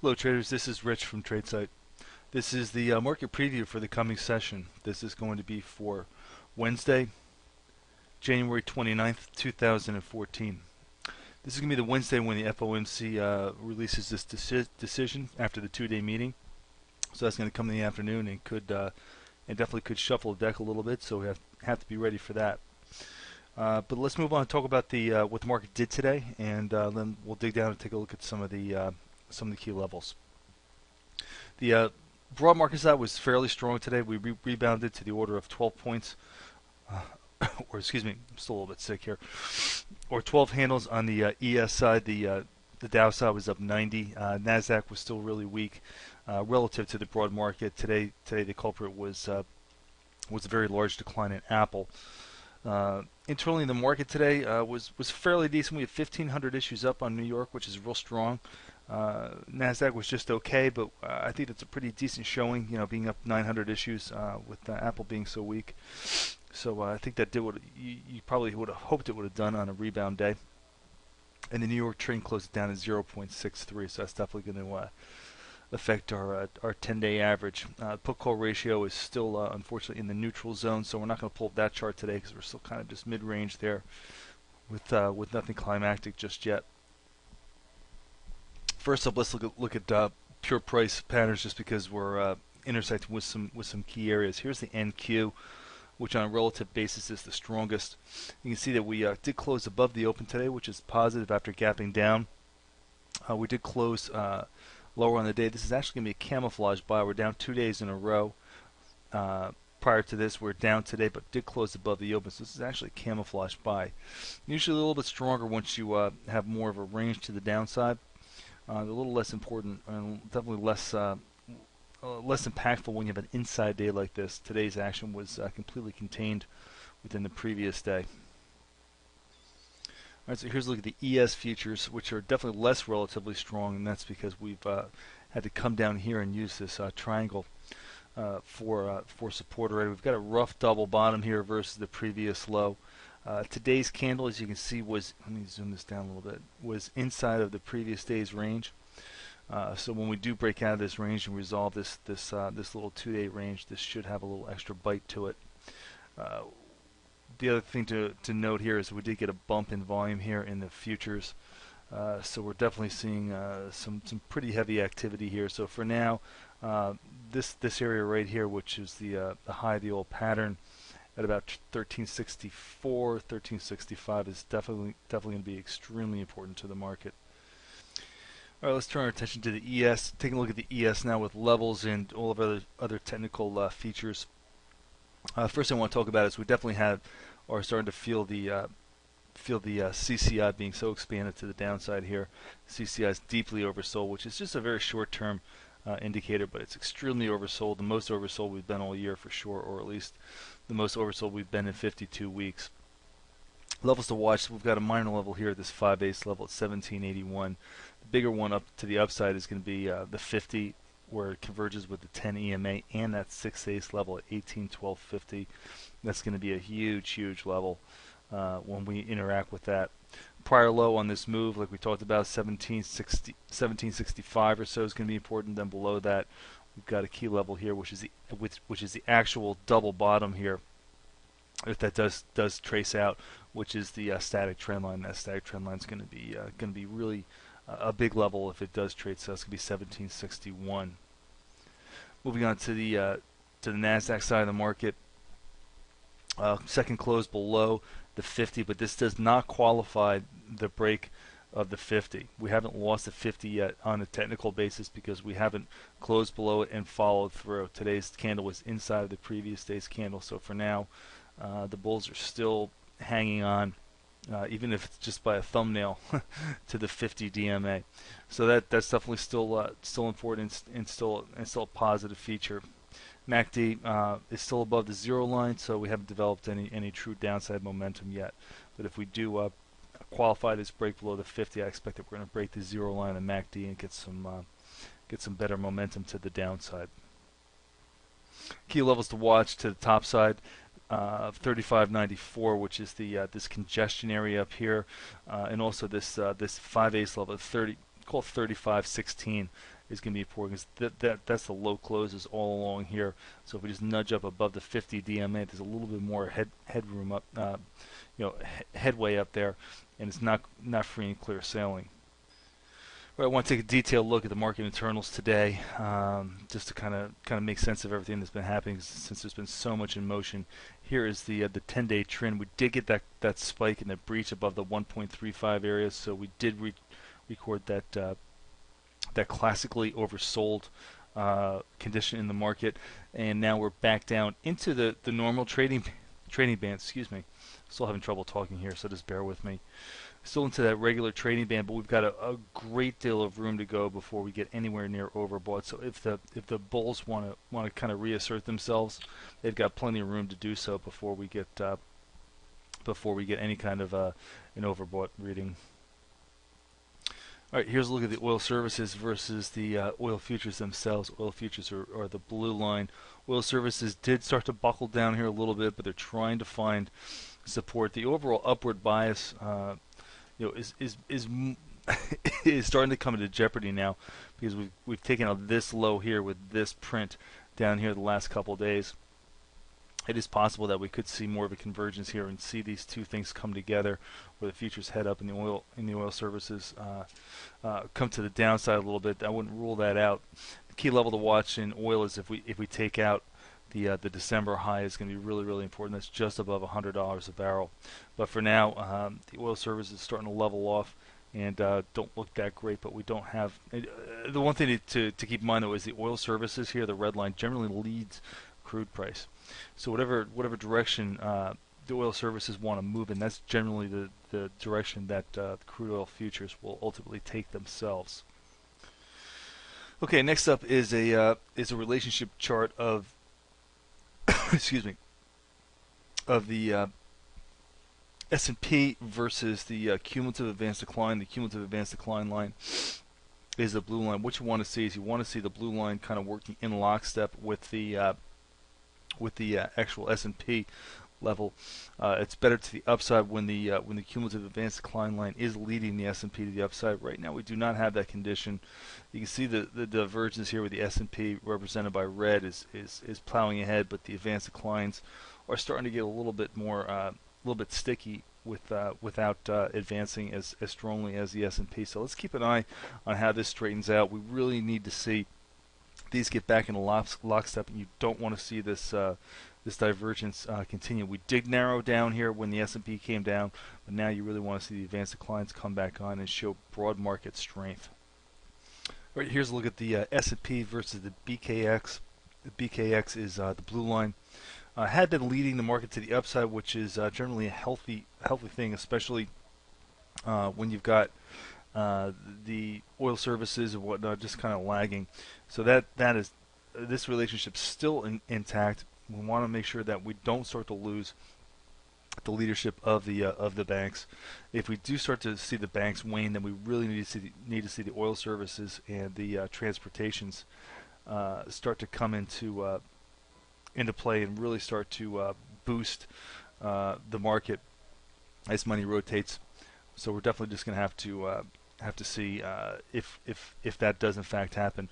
Hello traders, this is Rich from Tradesight. This is the market preview for the coming session. This is going to be for Wednesday, January 29th, 2014. This is going to be the Wednesday when the FOMC releases this decision after the two-day meeting. So that's going to come in the afternoon and and definitely could shuffle the deck a little bit. So we have to be ready for that. But let's move on and talk about what the market did today, and then we'll dig down and take a look at some of the key levels. The broad market side was fairly strong today. We rebounded to the order of 12 points, or excuse me, I'm still a little bit sick here, or 12 handles on the ES side. The Dow side was up 90. Nasdaq was still really weak relative to the broad market. Today the culprit was a very large decline in Apple. Internally in the market today was fairly decent. We had 1,500 issues up on New York, which is real strong. Nasdaq was just okay, but I think that's a pretty decent showing. You know, being up 900 issues with Apple being so weak. So I think that did what you probably would have hoped it would have done on a rebound day. And the New York trend closed down at 0.63, so that's definitely going to affect our 10-day average. Put-call ratio is still unfortunately in the neutral zone, so we're not going to pull up that chart today because we're still kind of just mid-range there with nothing climactic just yet. First up, let's look at pure price patterns, just because we're intersecting with some key areas. Here's the NQ, which on a relative basis is the strongest. You can see that we did close above the open today, which is positive after gapping down. We did close lower on the day. This is actually going to be a camouflage buy. We're down 2 days in a row. Prior to this, we're down today, but did close above the open. So this is actually a camouflage buy. Usually a little bit stronger once you have more of a range to the downside. A little less important and definitely less impactful when you have an inside day like this. Today's action was completely contained within the previous day. All right, so here's a look at the ES futures, which are definitely less relatively strong, and that's because we've had to come down here and use this triangle for support already. We've got a rough double bottom here versus the previous low. Today's candle, as you can see, was, let me zoom this down a little bit, was inside of the previous day's range. So when we do break out of this range and resolve this little 2-day range, this should have a little extra bite to it. The other thing to note here is we did get a bump in volume here in the futures. So we're definitely seeing some pretty heavy activity here. So for now, this area right here, which is the high of the old pattern, at about 1364, 1365 is definitely going to be extremely important to the market. All right, let's turn our attention to the ES. Taking a look at the ES now with levels and all of other technical features. First thing I want to talk about is we definitely are starting to feel the CCI being so expanded to the downside here. CCI is deeply oversold, which is just a very short-term indicator, but it's extremely oversold. The most oversold we've been all year for sure, or at least the most oversold we've been in 52 weeks. Levels to watch, we've got a minor level here at this 5/8 level at 1781. The bigger one up to the upside is going to be the 50, where it converges with the 10 EMA, and that 6/8 level at 1812.50. That's going to be a huge level when we interact with that. Prior low on this move, like we talked about, 1765 or so is going to be important. Then below that, we've got a key level here, which is the actual double bottom here, if that does trace out, which is the static trend line. That static trend line is going to be really a big level if it does trace out. It's going to be 1761. Moving on to the Nasdaq side of the market. Second close below the 50, but this does not qualify the break of the 50. We haven't lost the 50 yet on a technical basis because we haven't closed below it and followed through. Today's candle was inside of the previous day's candle, so for now the bulls are still hanging on, even if it's just by a thumbnail, to the 50 DMA. So that's definitely still important and still a positive feature. MACD is still above the 0 line, so we haven't developed any true downside momentum yet. But if we do qualify this break below the 50, I expect that we're going to break the 0 line of MACD and get some better momentum to the downside. Key levels to watch to the top side. 3594, which is this congestion area up here, and also this 5/8 level, called 3516, is going to be important, because that's the low closes all along here. So if we just nudge up above the 50 DMA, there's a little bit more headroom up, headway up there, and it's not free and clear sailing. I want to take a detailed look at the market internals today, just to kind of make sense of everything that's been happening since there's been so much in motion. Here is the 10-day trend. We did get that spike and the breach above the 1.35 area, so we did record that classically oversold condition in the market, and now we're back down into the normal trading band. Excuse me, still having trouble talking here, so just bear with me. Still into that regular trading band, but we've got a great deal of room to go before we get anywhere near overbought. So if the bulls want to kind of reassert themselves, they've got plenty of room to do so before we get any kind of an overbought reading. All right, here's a look at the oil services versus the oil futures themselves. Oil futures are the blue line. Oil services did start to buckle down here a little bit, but they're trying to find support. The overall upward bias is starting to come into jeopardy now, because we've taken out this low here with this print down here the last couple of days. It is possible that we could see more of a convergence here and see these two things come together, where the futures head up and the oil services come to the downside a little bit. I wouldn't rule that out. The key level to watch in oil is if we take out the December high, is going to be really, really important. That's just above $100 a barrel. But for now, the oil service is starting to level off and don't look that great. But we don't have the one thing to keep in mind, though, is the oil services here. The red line generally leads crude price. So whatever direction the oil services want to move in, that's generally the direction that crude oil futures will ultimately take themselves. Okay, next up is a relationship chart of excuse me, of the S&P versus the cumulative advanced decline. The cumulative advanced decline line is the blue line. What you want to see is you want to see the blue line kind of working in lockstep with the actual S&P level. It's better to the upside when the cumulative advanced decline line is leading the S&P to the upside. Right now we do not have that condition. You can see the divergence here with the S&P represented by red is plowing ahead, but the advanced declines are starting to get a little bit more sticky without advancing as strongly as the S&P. So let's keep an eye on how this straightens out. We really need to see these get back into lockstep, and you don't want to see this divergence continue. We did narrow down here when the S&P came down, but now you really want to see the advanced declines come back on and show broad market strength. All right, here's a look at the S&P versus the BKX. The BKX is the blue line. Had been leading the market to the upside, which is generally a healthy thing, especially when you've got the oil services and whatnot just kind of lagging. So that is this relationship still intact. We want to make sure that we don't start to lose the leadership of the banks. If we do start to see the banks wane, then we really need to see the oil services and the transportations start to come into play and really start to boost the market as money rotates. So we're definitely just going to have to see if that does in fact happen.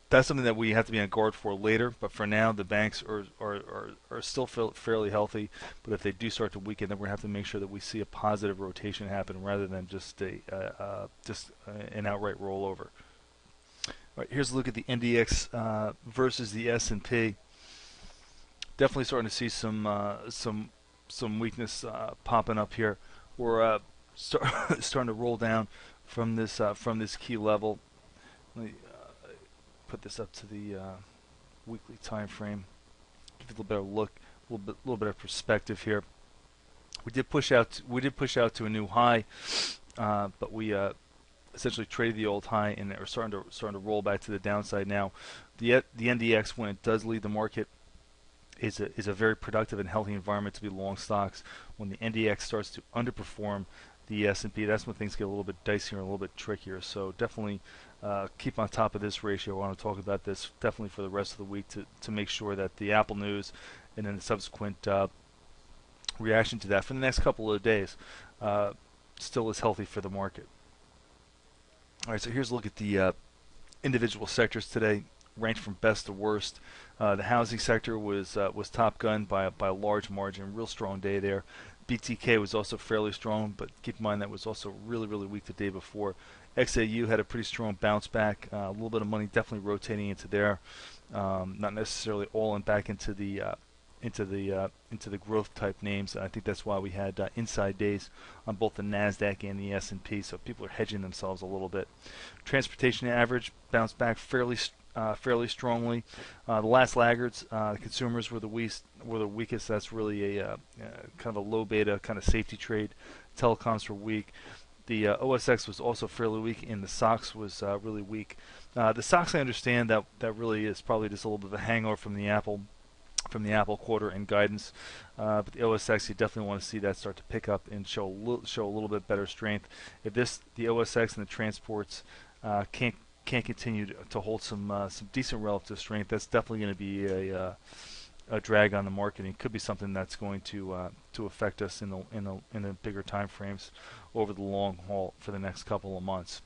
That's something that we have to be on guard for later, but for now the banks are still fairly healthy. But if they do start to weaken, then we're going to have to make sure that we see a positive rotation happen rather than just an outright rollover. All right, here's a look at the NDX versus the S&P. Definitely starting to see some weakness popping up here. We're starting to roll down from this key level. Let me put this up to the weekly time frame. Give you a little better look, a little bit of perspective here. We did push out to a new high, but we essentially traded the old high, and are starting to roll back to the downside now. The NDX, when it does lead the market, is a very productive and healthy environment to be long stocks. When the NDX starts to underperform the S&P, that's when things get a little bit dicier and a little bit trickier. So definitely keep on top of this ratio. I want to talk about this definitely for the rest of the week to make sure that the Apple news and then the subsequent reaction to that for the next couple of days still is healthy for the market. All right, so here's a look at the individual sectors today ranked from best to worst. The housing sector was top gun by a large margin. Real strong day there. BTK was also fairly strong, but keep in mind that was also really weak the day before. XAU had a pretty strong bounce back. A little bit of money definitely rotating into there, not necessarily all in back into the growth type names. I think that's why we had inside days on both the Nasdaq and the S&P. So people are hedging themselves a little bit. Transportation average bounced back fairly strongly. The last laggards, consumers were the weakest. That's really a kind of a low beta kind of safety trade. Telecoms were weak. The OSX was also fairly weak, and the SOX was really weak. The SOX, I understand that really is probably just a little bit of a hangover from the Apple quarter and guidance, but the OSX, you definitely want to see that start to pick up and show a little bit better strength. If the OSX and the transports can't continue to hold some decent relative strength, that's definitely going to be a drag on the market, and could be something that's going to affect us in the bigger time frames over the long haul for the next couple of months,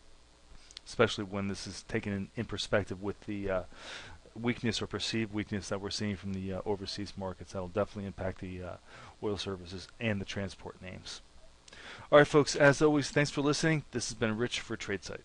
especially when this is taken in perspective with the weakness or perceived weakness that we're seeing from the overseas markets. That'll definitely impact the oil services and the transport names. All right, folks, as always, thanks for listening. This has been Rich for Tradesight.